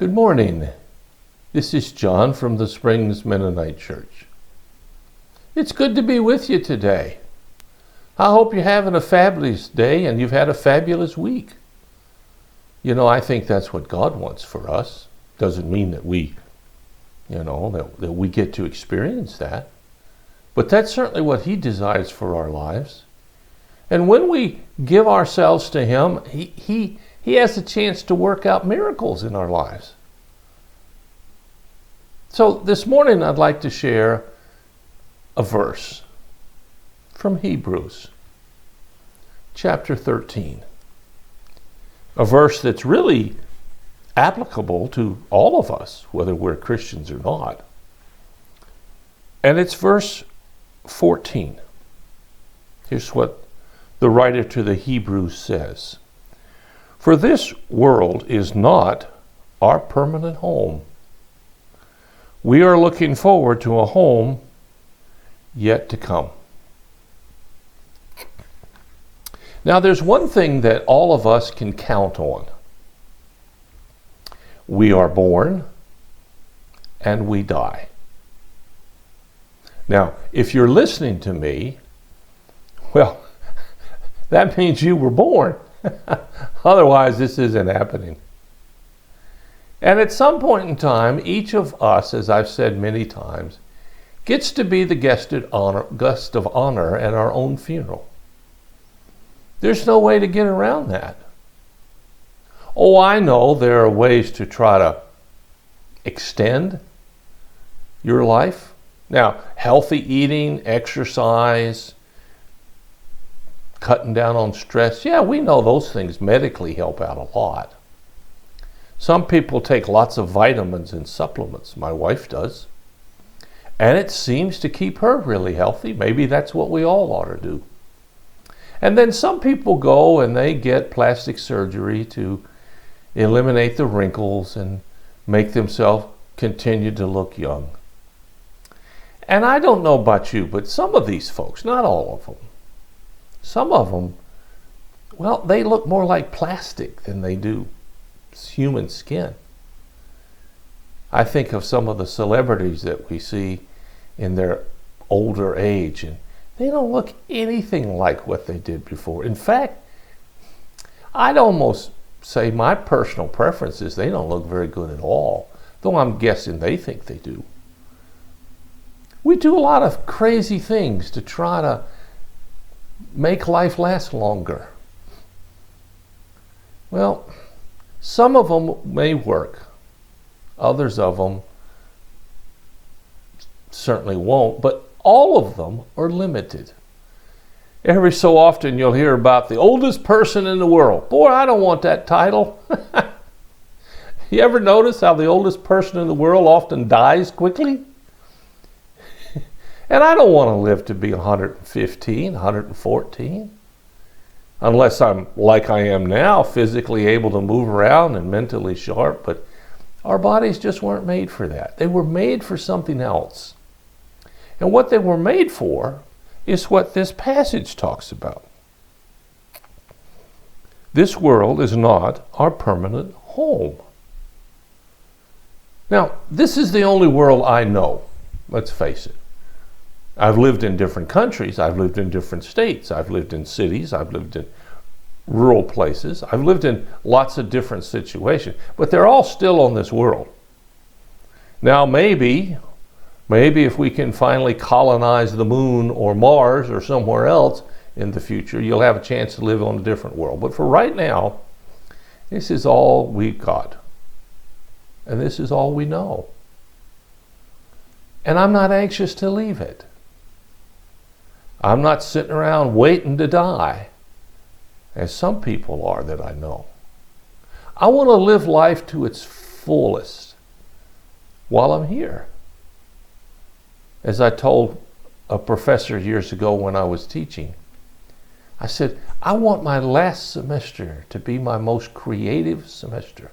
Good morning. This is John from the Springs Mennonite Church. It's good to be with you today. I hope you're having a fabulous day and you've had a fabulous week. You know, I think that's what God wants for us. Doesn't mean that we get to experience that. But that's certainly what He desires for our lives. And when we give ourselves to Him, He has a chance to work out miracles in our lives. So this morning I'd like to share a verse from Hebrews chapter 13. A verse that's really applicable to all of us, whether we're Christians or not. And it's verse 14. Here's what the writer to the Hebrews says. For this world is not our permanent home. We are looking forward to a home yet to come. Now there's one thing that all of us can count on. We are born and we die. Now, if you're listening to me, well, that means you were born. Otherwise, this isn't happening. And at some point in time, each of us, as I've said many times, gets to be the guest of honor at our own funeral. There's no way to get around that. Oh, I know there are ways to try to extend your life. Now, healthy eating, exercise, cutting down on stress. Yeah, we know those things medically help out a lot. Some people take lots of vitamins and supplements. My wife does. And it seems to keep her really healthy. Maybe that's what we all ought to do. And then some people go and they get plastic surgery to eliminate the wrinkles and make themselves continue to look young. And I don't know about you, but some of these folks, not all of them, some of them, well, they look more like plastic than they do human skin. I think of some of the celebrities that we see in their older age, and they don't look anything like what they did before. In fact, I'd almost say my personal preference is they don't look very good at all, though I'm guessing they think they do. We do a lot of crazy things to try to make life last longer. Well, some of them may work. Others of them certainly won't, but all of them are limited. Every so often you'll hear about the oldest person in the world. Boy, I don't want that title. You ever notice how the oldest person in the world often dies quickly? And I don't want to live to be 115, 114. Unless I'm like I am now, physically able to move around and mentally sharp. But our bodies just weren't made for that. They were made for something else. And what they were made for is what this passage talks about. This world is not our permanent home. Now, this is the only world I know. Let's face it. I've lived in different countries. I've lived in different states. I've lived in cities. I've lived in rural places. I've lived in lots of different situations. But they're all still on this world. Now, maybe if we can finally colonize the moon or Mars or somewhere else in the future, you'll have a chance to live on a different world. But for right now, this is all we've got. And this is all we know. And I'm not anxious to leave it. I'm not sitting around waiting to die, as some people are that I know. I want to live life to its fullest while I'm here. As I told a professor years ago when I was teaching, I said, I want my last semester to be my most creative semester.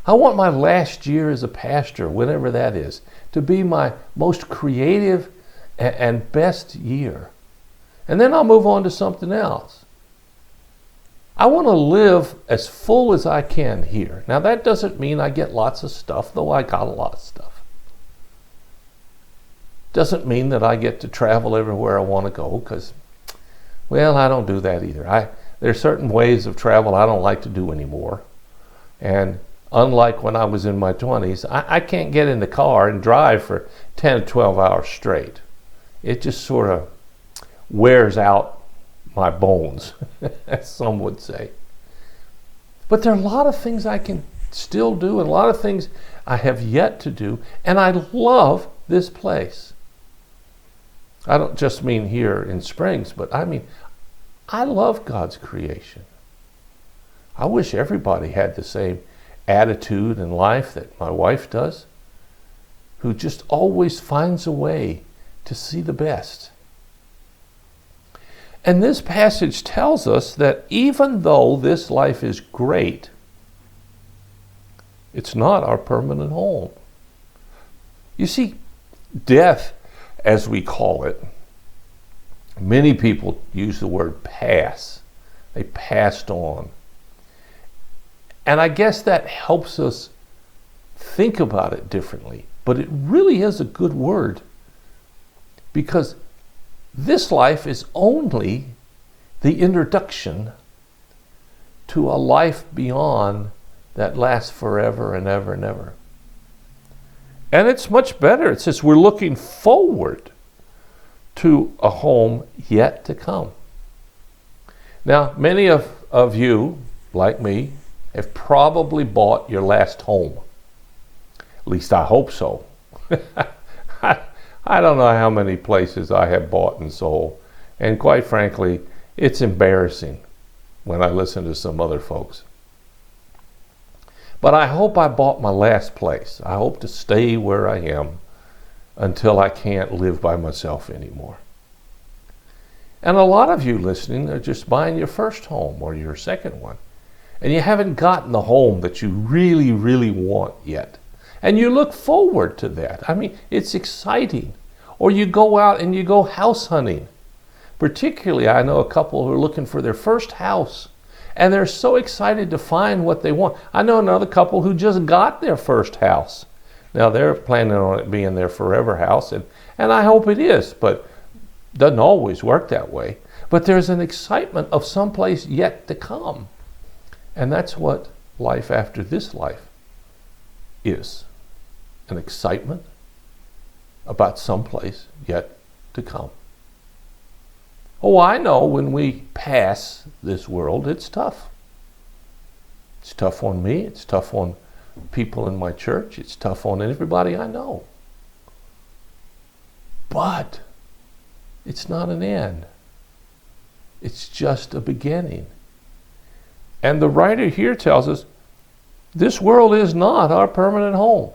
I want my last year as a pastor, whenever that is, to be my most creative and best year. And then I'll move on to something else. I want to live as full as I can here. Now, that doesn't mean I get lots of stuff, though I got a lot of stuff. Doesn't mean that I get to travel everywhere I want to go, because, well, I don't do that either. There are certain ways of travel I don't like to do anymore. And unlike when I was in my 20s, I can't get in the car and drive for 10 or 12 hours straight. It just sort of wears out my bones, as some would say. But there are a lot of things I can still do, and a lot of things I have yet to do, and I love this place. I don't just mean here in Springs, but I mean, I love God's creation. I wish everybody had the same attitude in life that my wife does, who just always finds a way to see the best. And this passage tells us that even though this life is great, it's not our permanent home. You see, death, as we call it, many people use the word pass. They passed on. And I guess that helps us think about it differently. But it really is a good word, because this life is only the introduction to a life beyond that lasts forever and ever and ever. And it's much better. It says we're looking forward to a home yet to come. Now, many of you, like me, have probably bought your last home. At least I hope so. I don't know how many places I have bought and sold. And quite frankly, it's embarrassing when I listen to some other folks. But I hope I bought my last place. I hope to stay where I am until I can't live by myself anymore. And a lot of you listening are just buying your first home or your second one. And you haven't gotten the home that you really, really want yet. And you look forward to that. I mean, it's exciting. Or you go out and you go house hunting. Particularly, I know a couple who are looking for their first house. And they're so excited to find what they want. I know another couple who just got their first house. Now, they're planning on it being their forever house. And I hope it is, but it doesn't always work that way. But there's an excitement of someplace yet to come. And that's what life after this life is. An excitement about someplace yet to come. Oh, I know when we pass this world, it's tough. It's tough on me. It's tough on people in my church. It's tough on everybody I know. But it's not an end. It's just a beginning. And the writer here tells us this world is not our permanent home.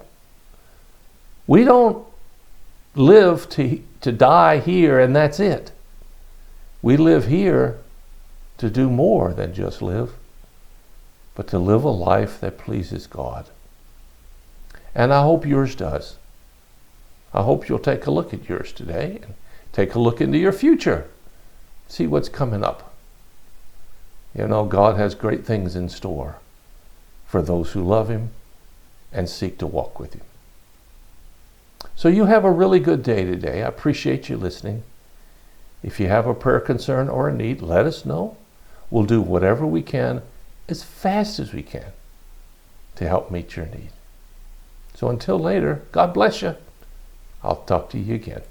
We don't live to die here and that's it. We live here to do more than just live, but to live a life that pleases God. And I hope yours does. I hope you'll take a look at yours today and take a look into your future. See what's coming up. You know, God has great things in store for those who love Him and seek to walk with Him. So you have a really good day today. I appreciate you listening. If you have a prayer concern or a need, let us know. We'll do whatever we can as fast as we can to help meet your need. So until later, God bless you. I'll talk to you again.